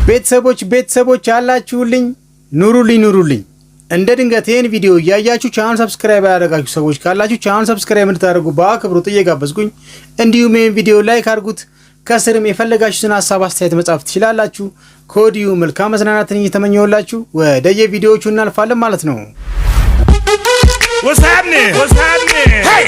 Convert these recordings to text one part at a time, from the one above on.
ቤተሰቦች ያላችሁልኝ ኑሩልኝ እንደ ድንገት ይሄን ቪዲዮ ያያችሁ ቻናል ሰብስክራይብ ያደረጋችሁ ሰዎች ካላችሁ ቻናል ሰብስክራይብ እንድታደርጉ በአክብሮት እየጋበዝኩኝ እንዲሁም ይሄን ቪዲዮ ላይክ አድርጉት። ከስርም የፈለጋችሁትን ሐሳብ አስተያየት መጻፍ ትችላላችሁ። ከወዲሁ መልካም መዝናናትን እየተመኘሁላችሁ ወደ የቪዲዮዎቹ እናልፋለን ማለት ነው። What's happening? Hey!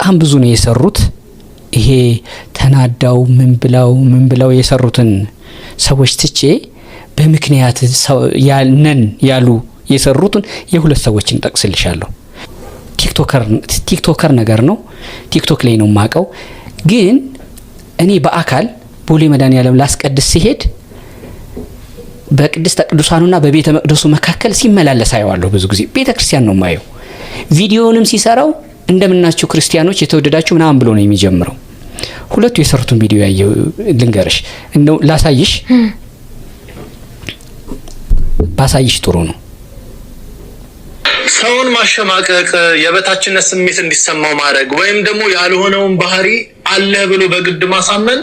በጣም ብዙ ነው የሰሩት። ይሄ ተናዳው ምን ብለው የሰሩትን ሰዎች ትቼ በምክንያት ያልነን ያሉ የሰሩትን የሁለት ሰዎችን ጠቅስልሻለሁ። ቲክቶከር ነገር ነው። ቲክቶክ ላይ ነው ማቀው። ግን እኔ በአካል ቦሌ መድኃኔዓለም ላስቀድስ ሲሄድ በቅድስተ ቅዱሳኑና በቤተ መቅደሱ መካከል ሲመላለስ አየዋለሁ። ብዙ ጊዜ ቤተክርስቲያን ነው ማየው። ቪዲዮንም ሲሰራው እንደምናችሁ ክርስቲያኖች የተወደዳችሁ ምናምን ብሎ ነው የሚጀምረው። ሁለቱ የሰሩትን ቪዲዮ ያየው ልንገርሽ፣ እንደው ላሳይሽ፣ ባሳይሽ ጥሩ ነው። ሰውን ማሸማቀቅ፣ የበታችነት ስሜት እንዲሰማው ማድረግ ወይም ደግሞ ያልሆነውን ባህሪ አለ ብሎ በግድ ማሳመን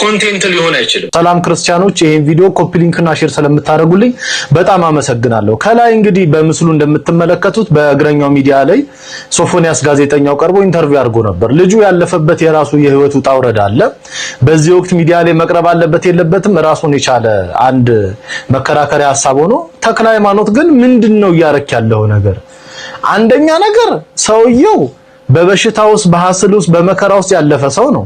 ኮንቴንት ሊሆን አይችልም። ሰላም ክርስቲያኖች፣ ይሄን ቪዲዮ ኮፒ ሊንክ እና ሼር ስለምታደርጉልኝ በጣም አመሰግናለሁ። ከላይ እንግዲህ በምስሉ እንደምትመለከቱት በእግረኛው ሚዲያ ላይ ሶፎንያስ ጋዜጠኛው ቀርቦ ኢንተርቪው አድርጎ ነበር። ልጁ ያለፈበት የራሱ የህይወት ውጣ ውረድ አለ። በዚህ ወቅት ሚዲያ ላይ መቅረብ አለበት የለበትም ራሱን የቻለ አንድ መከራከሪያ ሐሳብ ሆኖ፣ ተክለ ሃይማኖት ግን ምንድነው እያረክ ያለው ነገር? አንደኛ ነገር ሰውየው በበሽታ ውስጥ በሐስል ውስጥ በመከራ ውስጥ ያለፈ ሰው ነው።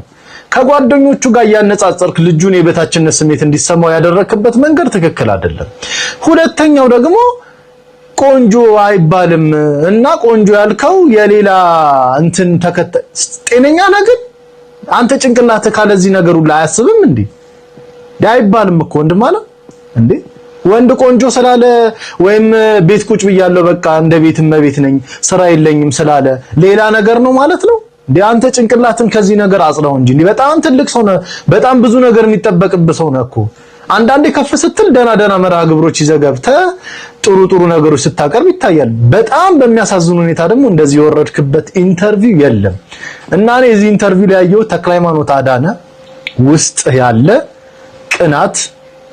ከጓደኞቹ ጋር ያነጻጸርክ ልጁን የበታችነት ስሜት እንዲሰማው ያደረክበት መንገድ ትክክል አይደለም። ሁለተኛው ደግሞ ቆንጆ አይባልም እና ቆንጆ ያልከው የሌላ እንትን ተከታይ ጤነኛ ነገር አንተ ጭንቅላት ካለዚህ ነገሩ ላይ አያስብም እንዴ? አይባልም እኮ ወንድ ማለት እንዴ? ወንድ ቆንጆ ስላለ ወይም ቤት ቁጭ ብያለሁ በቃ እንደ ቤት እመቤት ነኝ ስራ የለኝም ስላለ ሌላ ነገር ነው ማለት ነው እንዴ? አንተ ጭንቅላትን ከዚህ ነገር አጽዳው እንጂ በጣም ትልቅ ሰው ነው። በጣም ብዙ ነገር የሚጠበቅብህ ሰው ነው እኮ። አንዳንዴ ከፍ ስትል ደና መርሃ ግብሮች ይዘገብተ ጥሩ ነገሮች ስታቀርብ ይታያል። በጣም በሚያሳዝን ሁኔታ ደግሞ እንደዚህ የወረድክበት ኢንተርቪው የለም እና እኔ እዚህ ኢንተርቪው ላይ ያየው ተክለ ሃይማኖት አዳነ ውስጥ ያለ ቅናት፣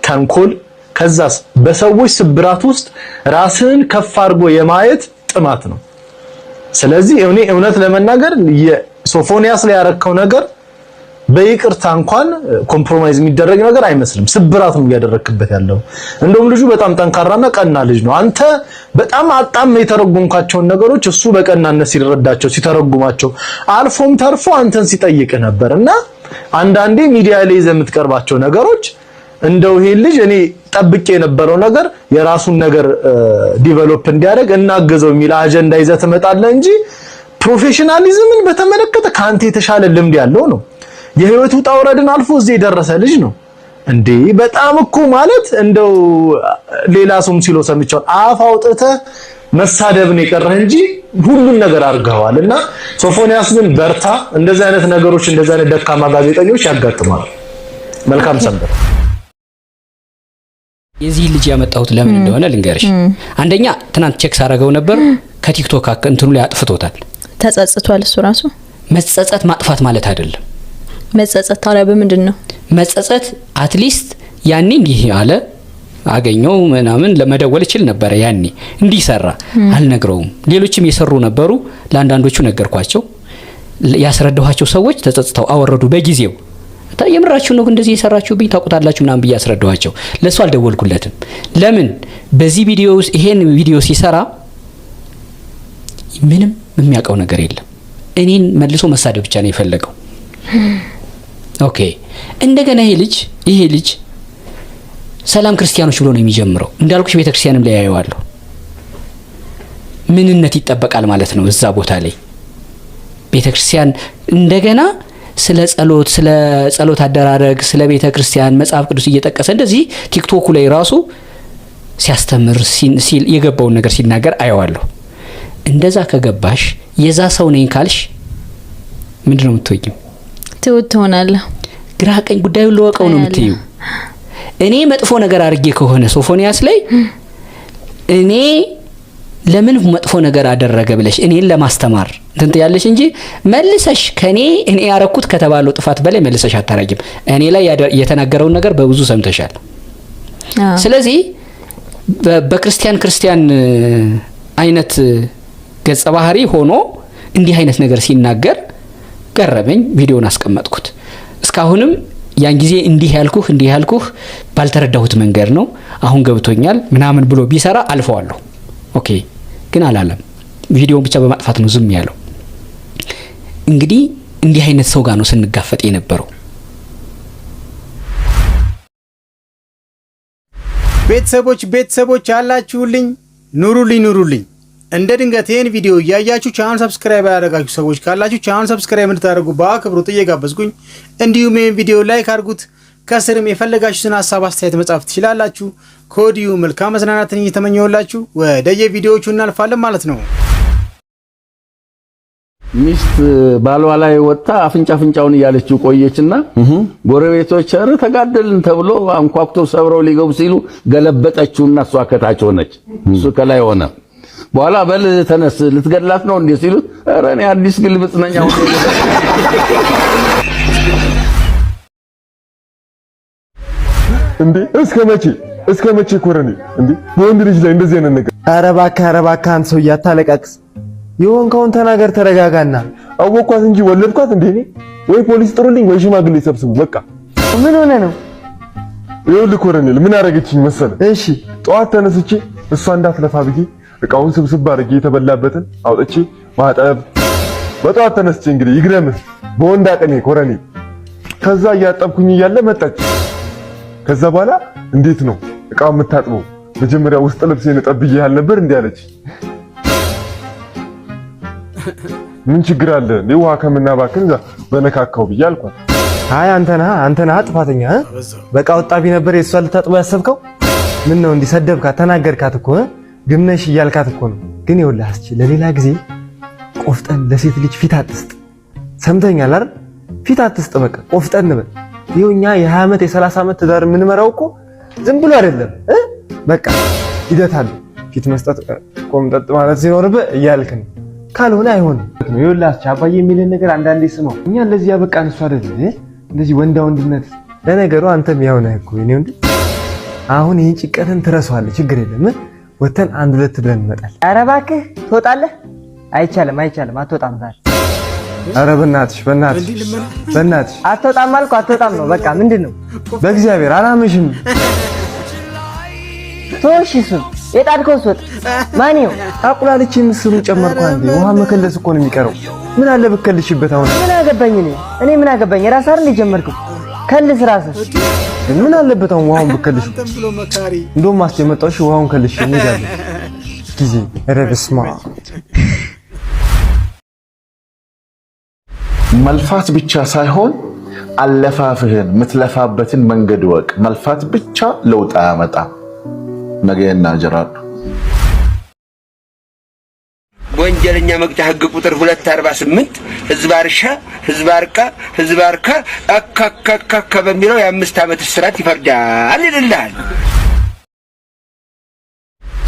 ተንኮል፣ ከዛስ በሰዎች ስብራት ውስጥ ራስን ከፍ አድርጎ የማየት ጥማት ነው። ስለዚህ እኔ እውነት ለመናገር የሶፎንያስ ላይ ያረከው ነገር በይቅርታ እንኳን ኮምፕሮማይዝ የሚደረግ ነገር አይመስልም። ስብራት ነው ያደረክበት ያለው። እንደውም ልጁ በጣም ጠንካራና ቀና ልጅ ነው። አንተ በጣም አጣም የተረጎምካቸውን ነገሮች እሱ በቀናነት ሲረዳቸው ሲተረጉማቸው አልፎም ተርፎ አንተን ሲጠይቅ ነበርና አንዳንዴ ሚዲያ ላይ የምትቀርባቸው ነገሮች እንደው ይሄ ልጅ እኔ ጠብቄ የነበረው ነገር የራሱን ነገር ዲቨሎፕ እንዲያደርግ እናገዘው የሚል አጀንዳ ይዘህ ትመጣለህ እንጂ ፕሮፌሽናሊዝምን በተመለከተ ካንተ የተሻለ ልምድ ያለው ነው። የህይወት ውጣ ውረድን አልፎ እዚህ የደረሰ ልጅ ነው እንዴ! በጣም እኮ ማለት እንደው ሌላ ሰውም ሲሎ ሰምቻለሁ። አፍ አውጥተህ መሳደብን የቀረህ እንጂ ሁሉን ነገር አድርገዋልና ሶፎንያስ ግን በርታ። እንደዚህ አይነት ነገሮች እንደዚህ አይነት ደካማ ጋዜጠኞች ያጋጥማሉ። መልካም ሰንበት። የዚህ ልጅ ያመጣሁት ለምን እንደሆነ ልንገርሽ። አንደኛ ትናንት ቼክ ሳረገው ነበር ከቲክቶክ እንትኑ ላይ አጥፍቶታል። ተጸጽቷል። እሱ ራሱ መጸጸት ማጥፋት ማለት አይደለም። መጸጸት ታዲያ በምንድን ነው መጸጸት? አትሊስት ያኔ እንዲህ አለ አገኘው ምናምን ለመደወል ይችል ነበር። ያኔ እንዲሰራ አልነግረውም። ሌሎችም የሰሩ ነበሩ። ለአንዳንዶቹ ነገርኳቸው። ያስረዳኋቸው ሰዎች ተጸጽተው አወረዱ በጊዜው። የምራችሁ ነው እንደዚህ የሰራችሁብኝ ታውቁታላችሁ ምናምን ብዬ አስረዳኋቸው። ለሱ አልደወልኩለትም። ለምን? በዚህ ቪዲዮ ይሄን ቪዲዮ ሲሰራ ምንም የሚያውቀው ነገር የለም። እኔን መልሶ መሳደብ ብቻ ነው የፈለገው። ኦኬ። እንደገና ይሄ ልጅ ሰላም ክርስቲያኖች ብሎ ነው የሚጀምረው። እንዳልኩሽ ቤተክርስቲያንም ላይ ያየዋለሁ። ምንነት ይጠበቃል ማለት ነው እዛ ቦታ ላይ ቤተክርስቲያን እንደገና ስለ ጸሎት አደራረግ ስለ ቤተክርስቲያን መጽሐፍ ቅዱስ እየጠቀሰ እንደዚህ ቲክቶክ ላይ ራሱ ሲያስተምር ሲል የገባውን ነገር ሲናገር አየዋለሁ። እንደዛ ከገባሽ የዛ ሰው ነኝ ካልሽ ምንድነው የምትወጂው? ትውት ሆናለህ። ግራ ቀኝ ጉዳዩን ለወቀው ነው የምትዩ። እኔ መጥፎ ነገር አድርጌ ከሆነ ሶፎንያስ ላይ እኔ ለምን መጥፎ ነገር አደረገ ብለሽ እኔን ለማስተማር እንትን ያለሽ እንጂ መልሰሽ እኔ ያረኩት ከተባለው ጥፋት በላይ መልሰሽ አታረጊም። እኔ ላይ የተናገረውን ነገር በብዙ ሰምተሻል። ስለዚህ በክርስቲያን አይነት ገጸ ባህሪ ሆኖ እንዲህ አይነት ነገር ሲናገር ገረመኝ። ቪዲዮን አስቀመጥኩት። እስካሁንም ያን ጊዜ እንዲህ ያልኩህ ባልተረዳሁት መንገድ ነው፣ አሁን ገብቶኛል ምናምን ብሎ ቢሰራ አልፈዋለሁ። ኦኬ ግን አላለም። ቪዲዮውን ብቻ በማጥፋት ነው ዝም ያለው። እንግዲህ እንዲህ አይነት ሰው ጋር ነው ስንጋፈጥ የነበረው። ቤተሰቦች ያላችሁልኝ ኑሩልኝ። እንደ ድንገት ይሄን ቪዲዮ እያያችሁ ቻናል ሰብስክራይብ ያደረጋችሁ ሰዎች ካላችሁ ቻናል ሰብስክራይብ እንድታደርጉ በአክብሮት እየጋበዝኩኝ፣ እንዲሁም ይሄን ቪዲዮ ላይክ አድርጉት። ከስርም የፈለጋችሁትን ሀሳብ አስተያየት መጻፍ ትችላላችሁ። ከወዲሁ መልካም መዝናናትን እየተመኘሁላችሁ ወደ የቪዲዮዎቹ እናልፋለን ማለት ነው። ሚስት ባሏ ላይ ወጣ አፍንጫውን እያለችው ቆየችና ጎረቤቶች ኧረ ተጋደልን ተብሎ አንኳኩተው ሰብረው ሊገቡ ሲሉ ገለበጠችውና እሷ ከታች ሆነች፣ እሱ ከላይ ሆነ። በኋላ በል ተነስ ልትገላት ነው እንዴ ሲሉት ኧረ እኔ አዲስ ግልብጥ ነኝ አሁን እንዴ እስከ መቼ ኮረኔ እንዴ በወንድ ልጅ ላይ እንደዚህ አይነት ነገር? ኧረ እባክህ አንተ ሰው እያታለቃቅስ የሆንከውን ተናገር፣ ተረጋጋና። አወኳት እንጂ ወለድኳት እንዴ እኔ? ወይ ፖሊስ ጥሩልኝ ወይ ሽማግሌ ሰብስቡ በቃ። ምን ሆነ ነው? ይኸውልህ ኮረኔል ምን አደረገችኝ መሰለህ? እሺ ጠዋት ተነስቼ እሷ እንዳትለፋ ብዬ እቃውን ስብስብ አድርጌ የተበላበትን አውጥቼ ማጠብ። በጠዋት ተነስቼ እንግዲህ ይግረምህ በወንድ አቅሜ ኮረኔል። ከዛ እያጠብኩኝ እያለ መጣች። ከዛ በኋላ እንዴት ነው እቃው የምታጥበው? መጀመሪያ ውስጥ ልብሴን ጠብዬ ያልነበር እንዴ አለች። ምን ችግር አለ እንዴ ውሃ ከምናባክን በነካካው ብዬ አልኳት። አይ አንተና ጥፋተኛ በቃ ወጣቢ ነበር የሷ ልታጥበው ያሰብከው። ምን ነው እንዲሰደብካት ተናገርካት እኮ ግምነሽ እያልካት እኮ ነው። ግን ይኸውልህ አስቺ ለሌላ ጊዜ ቆፍጠን፣ ለሴት ልጅ ፊት አትስጥ። ሰምተኛል አይደል? ፊት አትስጥ። በቃ ቆፍጠን በል። ይኸውኛ የ20 ዓመት የ30 ዓመት ትዳር የምንመራው እኮ ዝም ብሎ አይደለም። በቃ ሂደት አለ። ፊት መስጠት ቆምጠጥ ማለት ሲኖርብህ እያልክ ነው። ካልሆነ አይሆንም። ይኸውልህ አስቺ አባዬ የሚልን ነገር አንዳንዴ ስማው። እኛ ለዚህ ያበቃን እሱ አይደለም እንደዚህ ወንዳ ወንድነት። ለነገሩ አንተም ያው ነህ እኮ እኔ ወንድ። አሁን ይህን ጭቀትን ትረሳዋለህ፣ ችግር የለም። ወተን አንድ ሁለት ብለን እንመጣለን። ኧረ እባክህ ትወጣለህ። አይቻልም አትወጣም ዛሬ። ኧረ በእናትሽ አትወጣም አልኩህ፣ አትወጣም ነው በቃ። ምንድነው? በእግዚአብሔር አላመሽም። ቶሽ እሱን የጣድከው ወጥ ማን ነው? አቁላልቼ ምስሩን ጨመርኩ። አንዴ ውሃ መከለስ እኮ ነው የሚቀረው። ምን አለ ብከልሽበት? አሁን ምን አገባኝ እኔ ምን አገባኝ? ራስህ አይደል የጀመርከው? ከልስ ራስህ ምን አለበት አሁን ውሃውን ብከልሽ? እንደውም አስጀመጣሽ ውሃውን ከልሽ እንሄዳለን ጊዜ። ኧረ በስመ አብ። መልፋት ብቻ ሳይሆን አለፋፍህን የምትለፋበትን መንገድ ወቅ። መልፋት ብቻ ለውጥ አያመጣም። ነገ እናጀራሉ። ወንጀለኛ መቅጫ ህግ ቁጥር 248 ህዝባርካ አካካካ በሚለው የ5 ዓመት እስራት ይፈርዳል ይልልሃል።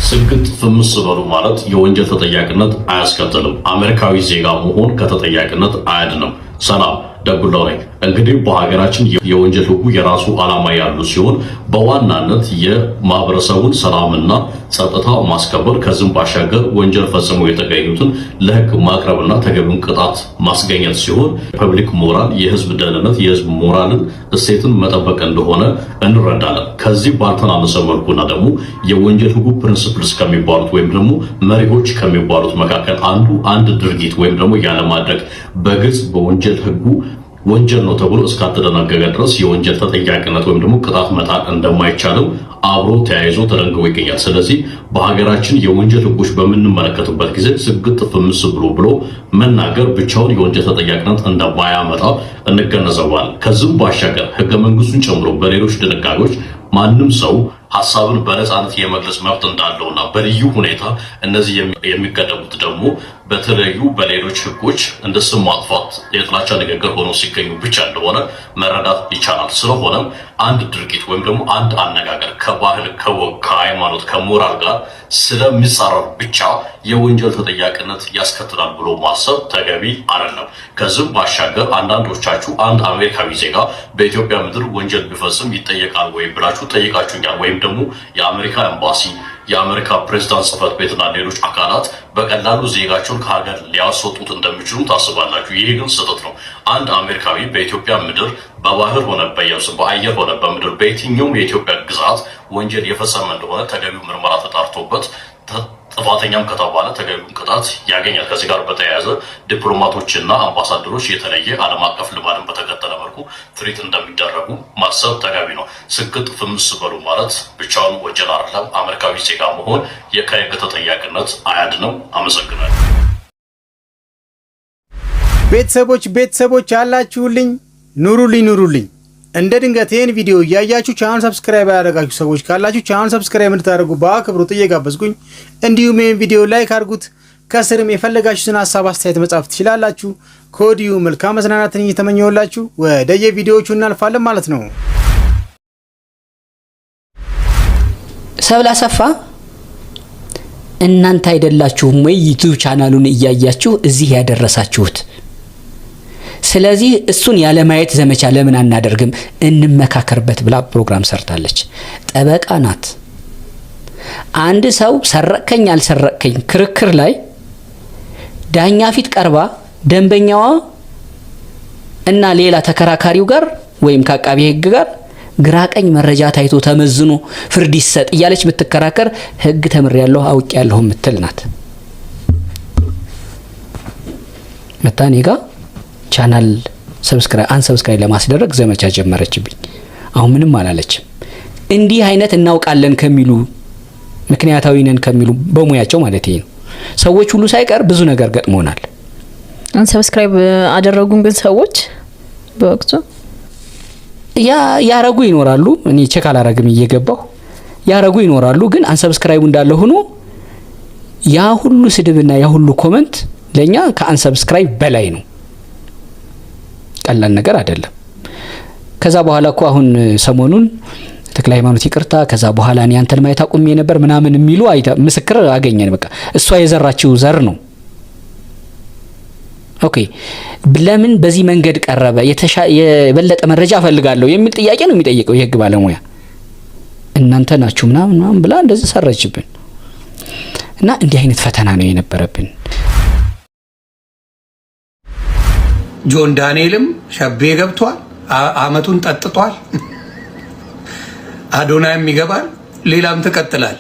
ስግጥ ፍምስ በሉ ማለት የወንጀል ተጠያቂነት አያስከትልም። አሜሪካዊ ዜጋ መሆን ከተጠያቂነት አያድንም። ሰላም ደጉላው ነኝ። እንግዲህ በሀገራችን የወንጀል ህጉ የራሱ ዓላማ ያሉ ሲሆን በዋናነት የማህበረሰቡን ሰላምና ጸጥታ ማስከበር፣ ከዚህም ባሻገር ወንጀል ፈጽመው የተገኙትን ለህግ ማቅረብና ተገቢውን ቅጣት ማስገኘት ሲሆን ፐብሊክ ሞራል፣ የህዝብ ደህንነት፣ የህዝብ ሞራልን እሴትን መጠበቅ እንደሆነ እንረዳለን። ከዚህ ባልተናነሰ መልኩና ደግሞ የወንጀል ህጉ ፕሪንሲፕልስ ከሚባሉት ወይም ደግሞ መሪዎች ከሚባሉት መካከል አንድ ድርጊት ወይም ደግሞ ያለማድረግ በግልጽ በወንጀል ህጉ ወንጀል ነው ተብሎ እስካልተደነገገ ድረስ የወንጀል ተጠያቂነት ወይም ደግሞ ቅጣት መጣል እንደማይቻለው አብሮ ተያይዞ ተደንግጎ ይገኛል። ስለዚህ በሀገራችን የወንጀል ህጎች በምንመለከትበት ጊዜ ስግጥ ፍምስ ብሎ መናገር ብቻውን የወንጀል ተጠያቂነት እንደማያመጣ እንገነዘባለን። ከዚህም ባሻገር ህገ መንግስቱን ጨምሮ በሌሎች ድንጋጌዎች ማንም ሰው ሐሳብን በነጻነት የመግለጽ መብት እንዳለውና በልዩ ሁኔታ እነዚህ የሚገደቡት ደግሞ በተለዩ በሌሎች ህጎች እንደ ስም ማጥፋት፣ የጥላቻ ንግግር ሆኖ ሲገኙ ብቻ እንደሆነ መረዳት ይቻላል። ስለሆነም አንድ ድርጊት ወይም ደግሞ አንድ አነጋገር ከባህል፣ ከወግ፣ ከሃይማኖት፣ ከሞራል ጋር ስለሚጻረር ብቻ የወንጀል ተጠያቂነት ያስከትላል ብሎ ማሰብ ተገቢ አይደለም። ከዚህም ባሻገር አንዳንዶቻችሁ አንድ አሜሪካዊ ዜጋ በኢትዮጵያ ምድር ወንጀል ቢፈጽም ይጠየቃል ወይ ብላችሁ ጠይቃችሁኛል። ወይም ደግሞ የአሜሪካ ኤምባሲ፣ የአሜሪካ ፕሬዝዳንት ጽህፈት ቤትና ሌሎች አካላት በቀላሉ ዜጋቸውን ከሀገር ሊያስወጡት እንደሚችሉ ታስባላችሁ። ይህ ግን ስህተት ነው። አንድ አሜሪካዊ በኢትዮጵያ ምድር በባህር ሆነ በየብስ በአየር ሆነ በምድር በየትኛውም የኢትዮጵያ ግዛት ወንጀል የፈጸመ እንደሆነ ተገቢው ምርመራ ተጣርቶበት ጥፋተኛም ከተባለ ተገቢውን ቅጣት ያገኛል። ከዚህ ጋር በተያያዘ ዲፕሎማቶችና አምባሳደሮች የተለየ ዓለም አቀፍ ልማድን በተከተለ መልኩ ትሪት እንደሚደረጉ ማሰብ ተገቢ ነው። ስግጥ ፍምስ በሉ ማለት ብቻውን ወንጀል አይደለም። አሜሪካዊ ዜጋ መሆን ከሕግ ተጠያቂነት አያድንም። አመሰግናለሁ። ቤተሰቦች ያላችሁልኝ ኑሩልኝ። እንደ ድንገት ይህን ቪዲዮ እያያችሁ ቻናል ሰብስክራይብ ያደረጋችሁ ሰዎች ካላችሁ ቻናል ሰብስክራይብ እንድታደርጉ በአክብሮት እየጋበዝኩኝ፣ እንዲሁም ይህን ቪዲዮ ላይክ አድርጉት። ከስርም የፈለጋችሁትን ሀሳብ አስተያየት መጻፍ ትችላላችሁ። ከወዲሁ መልካም መዝናናትን እየተመኘሁላችሁ ወደ የቪዲዮዎቹ እናልፋለን ማለት ነው። ሰብለ አሰፋ እናንተ አይደላችሁም ወይ ዩቲዩብ ቻናሉን እያያችሁ እዚህ ያደረሳችሁት? ስለዚህ እሱን ያለ ማየት ዘመቻ ለምን አናደርግም እንመካከርበት ብላ ፕሮግራም ሰርታለች። ጠበቃ ናት። አንድ ሰው ሰረቀኝ አልሰረቀኝ ክርክር ላይ ዳኛ ፊት ቀርባ ደንበኛዋ እና ሌላ ተከራካሪው ጋር ወይም ከአቃቤ ሕግ ጋር ግራቀኝ መረጃ ታይቶ ተመዝኖ ፍርድ ይሰጥ እያለች ብትከራከር ሕግ ተምሬያለሁ አውቄያለሁ ምትል ናት። መታኔ ጋር ቻናል አንሰብስክራይብ ለማስደረግ ዘመቻ ጀመረችብኝ። አሁን ምንም አላለችም። እንዲህ አይነት እናውቃለን ከሚሉ ምክንያታዊ ነን ከሚሉ በሙያቸው ማለት ነው ሰዎች ሁሉ ሳይቀር ብዙ ነገር ገጥሞናል። አንሰብስክራይብ አደረጉን ግን ሰዎች በወቅቱ ያረጉ ይኖራሉ። እኔ ቼክ አላረግም እየገባሁ ያረጉ ይኖራሉ። ግን አንሰብስክራይቡ እንዳለ ሆኖ ያ ሁሉ ስድብና ያ ሁሉ ኮሜንት ለኛ ከአንሰብስክራይብ በላይ ነው። ቀላል ነገር አይደለም። ከዛ በኋላ እኮ አሁን ሰሞኑን ተክለ ሃይማኖት ይቅርታ ከዛ በኋላ እኔ አንተን ማየት አቁሜ ነበር ምናምን የሚሉ ምስክር አገኘን። በቃ እሷ የዘራችው ዘር ነው። ኦኬ ለምን በዚህ መንገድ ቀረበ? የበለጠ መረጃ ፈልጋለሁ የሚል ጥያቄ ነው የሚጠይቀው የህግ ባለሙያ። እናንተ ናችሁ ምናምን ብላ እንደዚህ ሰረችብን እና እንዲህ አይነት ፈተና ነው የነበረብን። ጆን ዳንኤልም ሸቤ ገብቷል፣ አመቱን ጠጥቷል። አዶናይም ይገባል፣ ሌላም ትቀጥላል።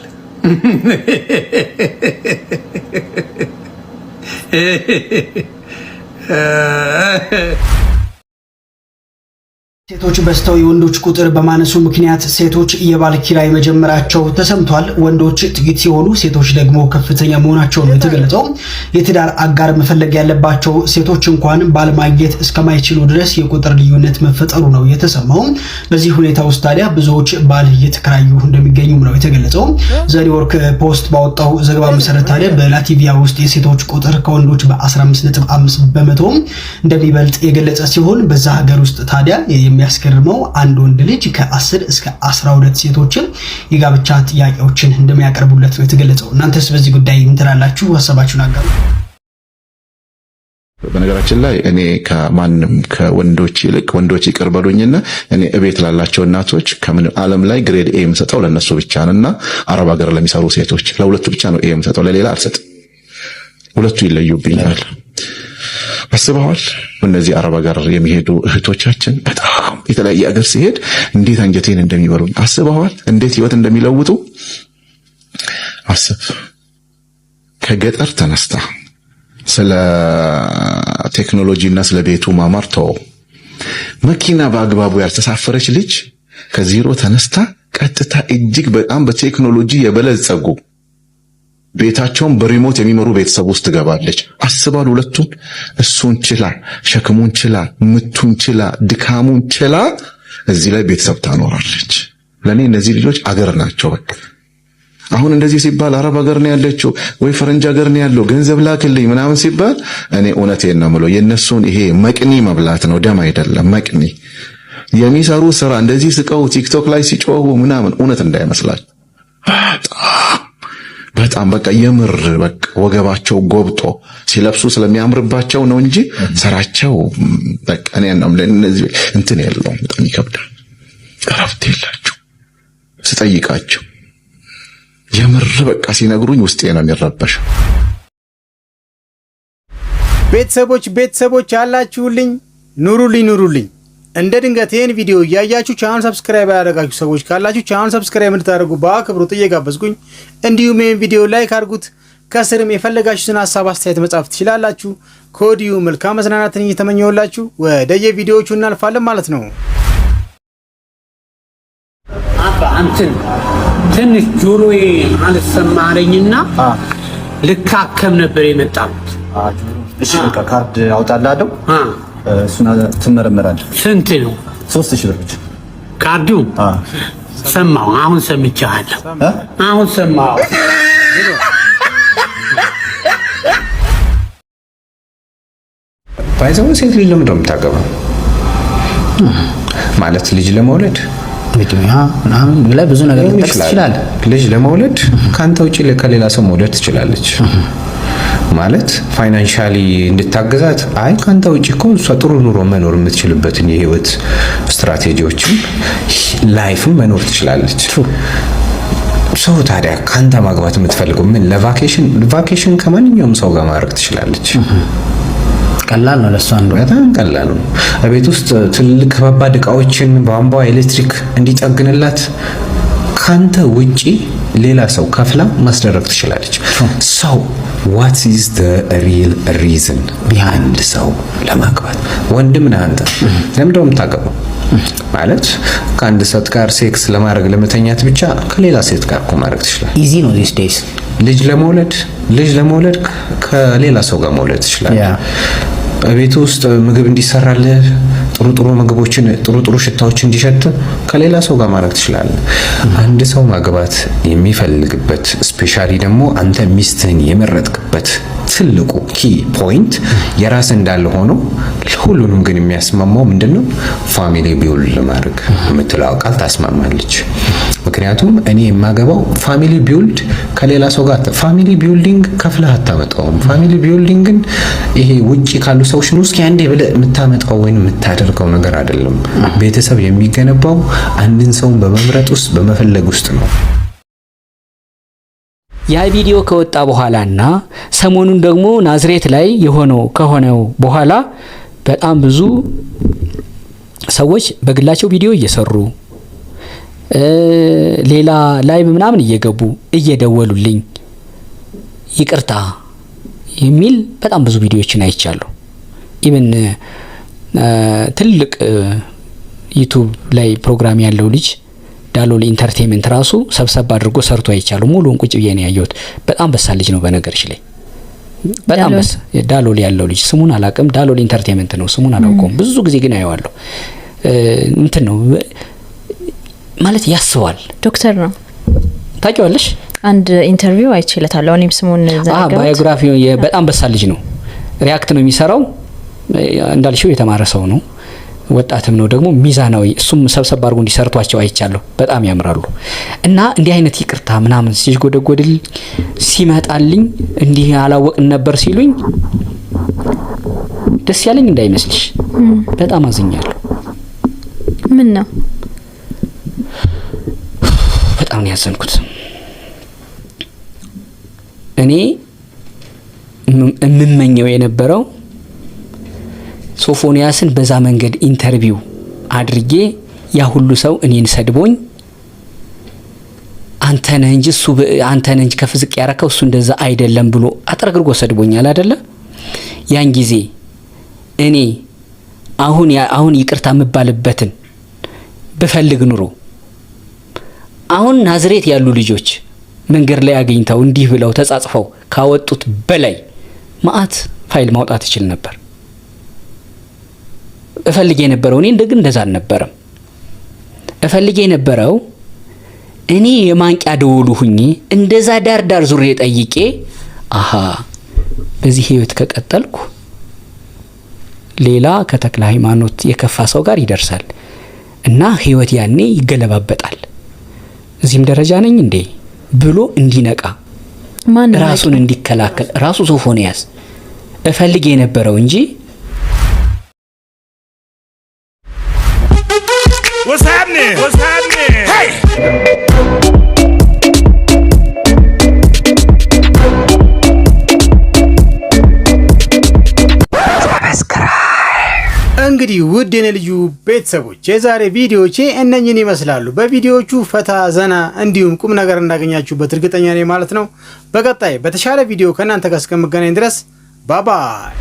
ሴቶች በዝተው የወንዶች ቁጥር በማነሱ ምክንያት ሴቶች የባል ኪራይ መጀመራቸው ተሰምቷል። ወንዶች ጥቂት ሲሆኑ ሴቶች ደግሞ ከፍተኛ መሆናቸው ነው የተገለጸው። የትዳር አጋር መፈለግ ያለባቸው ሴቶች እንኳን ባል ማግኘት እስከማይችሉ ድረስ የቁጥር ልዩነት መፈጠሩ ነው የተሰማው። በዚህ ሁኔታ ውስጥ ታዲያ ብዙዎች ባል እየተከራዩ እንደሚገኙም ነው የተገለጸው። ዘኒውዮርክ ፖስት ባወጣው ዘገባ መሰረት ታዲያ በላቲቪያ ውስጥ የሴቶች ቁጥር ከወንዶች በ15.5 በመቶ እንደሚበልጥ የገለጸ ሲሆን በዛ ሀገር ውስጥ ታዲያ የሚያስገርመው አንድ ወንድ ልጅ ከ10 እስከ 12 ሴቶችን የጋብቻ ጥያቄዎችን እንደሚያቀርቡለት ነው የተገለጸው። እናንተስ በዚህ ጉዳይ ምን ትላላችሁ? ሀሳባችሁን አጋሩ። በነገራችን ላይ እኔ ከማንም ከወንዶች ይልቅ ወንዶች ይቅር በሉኝና እኔ እቤት ላላቸው እናቶች ከምን ዓለም ላይ ግሬድ ኤ የምሰጠው ለነሱ ብቻ ነውና አረብ ሀገር ለሚሰሩ ሴቶች ለሁለቱ ብቻ ነው ኤ የምሰጠው፣ ለሌላ አልሰጥም። ሁለቱ ይለዩብኛል። አስበዋል? እነዚህ አረብ ሀገር የሚሄዱ እህቶቻችን በጣም የተለያየ ሀገር ሲሄድ እንዴት አንጀቴን እንደሚበሉኝ አስበዋል? እንዴት ህይወት እንደሚለውጡ አስብ። ከገጠር ተነስታ ስለ ቴክኖሎጂና ስለ ቤቱ ማማር ተወው። መኪና በአግባቡ ያልተሳፈረች ልጅ ከዜሮ ተነስታ ቀጥታ እጅግ በጣም በቴክኖሎጂ የበለጸጉ ቤታቸውን በሪሞት የሚመሩ ቤተሰብ ውስጥ ትገባለች። አስባል ሁለቱን እሱን ችላ፣ ሸክሙን ችላ፣ ምቱን ችላ፣ ድካሙን ችላ እዚህ ላይ ቤተሰብ ታኖራለች። ለኔ እነዚህ ልጆች አገር ናቸው። በቃ አሁን እንደዚህ ሲባል አረብ ሀገር ነው ያለችው ወይ ፈረንጅ ሀገር ነው ያለው ገንዘብ ላክልኝ ምናምን ሲባል እኔ እውነቴን ነው የምለው የነሱን ይሄ መቅኒ መብላት ነው፣ ደም አይደለም መቅኒ። የሚሰሩ ስራ እንደዚህ ስቀው ቲክቶክ ላይ ሲጮሁ ምናምን እውነት እንዳይመስላችሁ። በጣም በቃ የምር በቃ ወገባቸው ጎብጦ ሲለብሱ ስለሚያምርባቸው ነው እንጂ ስራቸው በቃ እነዚህ እንትን የለውም። በጣም ይከብዳል። እረፍት የላቸው ስጠይቃቸው የምር በቃ ሲነግሩኝ ውስጤ ነው የሚረበሸው። ቤተሰቦች ያላችሁልኝ ኑሩልኝ። እንደ ድንገት ይሄን ቪዲዮ እያያችሁ ቻናል ሰብስክራይብ ያደረጋችሁ ሰዎች ካላችሁ ቻናል ሰብስክራይብ እንድታደርጉ በአክብሮት እየጋበዝኩኝ፣ እንዲሁም ይሄን ቪዲዮ ላይክ አድርጉት። ከስርም የፈለጋችሁትን ሀሳብ አስተያየት መጻፍ ትችላላችሁ። ከወዲሁ መልካም መዝናናትን እየተመኘሁላችሁ ወደ የቪዲዮዎቹ እናልፋለን ማለት ነው። አባ አንተን ትንሽ ጆሮዬ አልሰማረኝና ልካከም ነበር የመጣሁት። እሺ በቃ ካርድ አውጣላለሁ። እሱን ትመረመራለህ። ስንት ነው? 3000 ብር ብቻ። ካርዱ ሰማሁ። አሁን ሰምቻለሁ። አሁን ሰማሁ። ባይዘው ሴት ልጅ ለምን እንደምታገባው ማለት ልጅ ለመውለድ ምናምን ብለህ ብዙ ነገር ልትጠቅስ ትችላለህ። ልጅ ለመውለድ ካንተ ውጪ ከሌላ ሰው መውለድ ትችላለች ማለት ፋይናንሻሊ እንድታገዛት። አይ ካንተ ውጪ እኮ እሷ ጥሩ ኑሮ መኖር የምትችልበትን የህይወት ስትራቴጂዎችን ላይፍም መኖር ትችላለች። ሰው ታዲያ ካንተ ማግባት የምትፈልገው ምን ለቫኬሽን ከማንኛውም ሰው ጋር ማድረግ ትችላለች። ቀላል ነው ለሷ እንደው በጣም ቀላል ነው። በቤት ውስጥ ትልቅ ከባባድ እቃዎችን ቧንቧ ኤሌክትሪክ እንዲጠግንላት ካንተ ውጪ ሌላ ሰው ከፍላ ማስደረግ ትችላለች። ሰው what is the real reason behind ሰው ለማግባት? ወንድም ነህ አንተ ለምንድነው የምታገባው? ማለት ከአንድ ሴት ጋር ሴክስ ለማድረግ ለመተኛት ብቻ ከሌላ ሴት ጋር እኮ ማድረግ ትችላለህ። ኢዚ ነው these days። ልጅ ለመውለድ ከሌላ ሰው ጋር መውለድ ትችላለህ። በቤት ውስጥ ምግብ እንዲሰራልህ ጥሩ ምግቦችን ጥሩ ሽታዎች እንዲሸት ከሌላ ሰው ጋር ማድረግ ትችላለህ። አንድ ሰው ማግባት የሚፈልግበት ስፔሻሊ ደግሞ አንተ ሚስትህን የመረጥክበት ትልቁ ኪ ፖይንት የራስ እንዳለ ሆኖ ሁሉንም ግን የሚያስማማው ምንድነው? ፋሚሊ ቢውልድ ለማድረግ የምትለው ቃል ታስማማለች። ምክንያቱም እኔ የማገባው ፋሚሊ ቢውልድ ከሌላ ሰው ጋር ፋሚሊ ቢውልዲንግ ከፍለህ አታመጣውም። ፋሚሊ ቢውልዲንግን ይሄ ውጪ ካሉ ሰዎች ነው እስኪ አንዴ ብለህ የምታመጣው ወይንም የምታደርገው ነገር አይደለም። ቤተሰብ የሚገነባው አንድን ሰውን በመምረጥ ውስጥ በመፈለግ ውስጥ ነው። ያ ቪዲዮ ከወጣ በኋላና ሰሞኑን ደግሞ ናዝሬት ላይ ከሆነው በኋላ በጣም ብዙ ሰዎች በግላቸው ቪዲዮ እየሰሩ ሌላ ላይቭ ምናምን እየገቡ እየደወሉልኝ ይቅርታ የሚል በጣም ብዙ ቪዲዮዎችን አይቻለሁ። ኢቭን ትልቅ ዩቲዩብ ላይ ፕሮግራም ያለው ልጅ ዳሎል ኢንተርቴይንመንት ራሱ ሰብሰብ አድርጎ ሰርቶ አይቻለሁ። ሙሉውን ቁጭ ብዬ ነው ያየሁት። በጣም በሳል ልጅ ነው በነገርሽ ላይ በጣም ዳሎል ያለው ልጅ ስሙን አላውቅም። ዳሎል ኢንተርቴይንመንት ነው ስሙን አላውቀውም። ብዙ ጊዜ ግን አየዋለሁ። እንትን ነው ማለት ያስባል። ዶክተር ነው ታውቂዋለሽ? አንድ ኢንተርቪው አይችልታለሁ። እኔም ስሙን ዘጋጋው። ባዮግራፊ በጣም በሳል ልጅ ነው። ሪያክት ነው የሚሰራው። እንዳልሽው የተማረ ሰው ነው። ወጣትም ነው ደግሞ ሚዛናዊ። እሱም ሰብሰብ አድርጎ እንዲሰርቷቸው አይቻለሁ። በጣም ያምራሉ። እና እንዲህ አይነት ይቅርታ ምናምን ሲጎደጎድል ሲመጣልኝ እንዲህ አላወቅን ነበር ሲሉኝ ደስ ያለኝ እንዳይመስልሽ በጣም አዝኛለሁ። ምን ነው በጣም ነው ያዘንኩት። እኔ የምመኘው የነበረው ሶፎንያስን በዛ መንገድ ኢንተርቪው አድርጌ ያ ሁሉ ሰው እኔን ሰድቦኝ አንተ ነህ እንጂ ከፍዝቅ ያረከው እሱ እንደዛ አይደለም ብሎ አጥረግርጎ ሰድቦኛል አይደለ? ያን ጊዜ እኔ አሁን ይቅርታ የምባልበትን ብፈልግ ኑሮ አሁን ናዝሬት ያሉ ልጆች መንገድ ላይ አገኝተው እንዲህ ብለው ተጻጽፈው ካወጡት በላይ ማአት ፋይል ማውጣት ይችል ነበር። እፈልጌ የነበረው እኔ እንደዛ አልነበረም። እፈልጌ የነበረው እኔ የማንቂያ ደወሉ ሁኜ እንደዛ ዳር ዙሬ ጠይቄ በዚህ ህይወት ከቀጠልኩ ሌላ ከተክለ ሃይማኖት የከፋ ሰው ጋር ይደርሳል። እና ህይወት ያኔ ይገለባበጣል። እዚህም ደረጃ ነኝ እንዴ ብሎ እንዲነቃ ራሱን እንዲከላከል ራሱ ሶፎንያስ እፈልግ የነበረው እንጂ What's happening? What's happening? Hey! እንግዲህ ውድ የኔ ልዩ ቤተሰቦች የዛሬ ቪዲዮዎቼ እነኝን ይመስላሉ። በቪዲዮዎቹ ፈታ ዘና እንዲሁም ቁም ነገር እንዳገኛችሁበት እርግጠኛ ነኝ ማለት ነው። በቀጣይ በተሻለ ቪዲዮ ከእናንተ ጋር እስከምገናኝ ድረስ ባባይ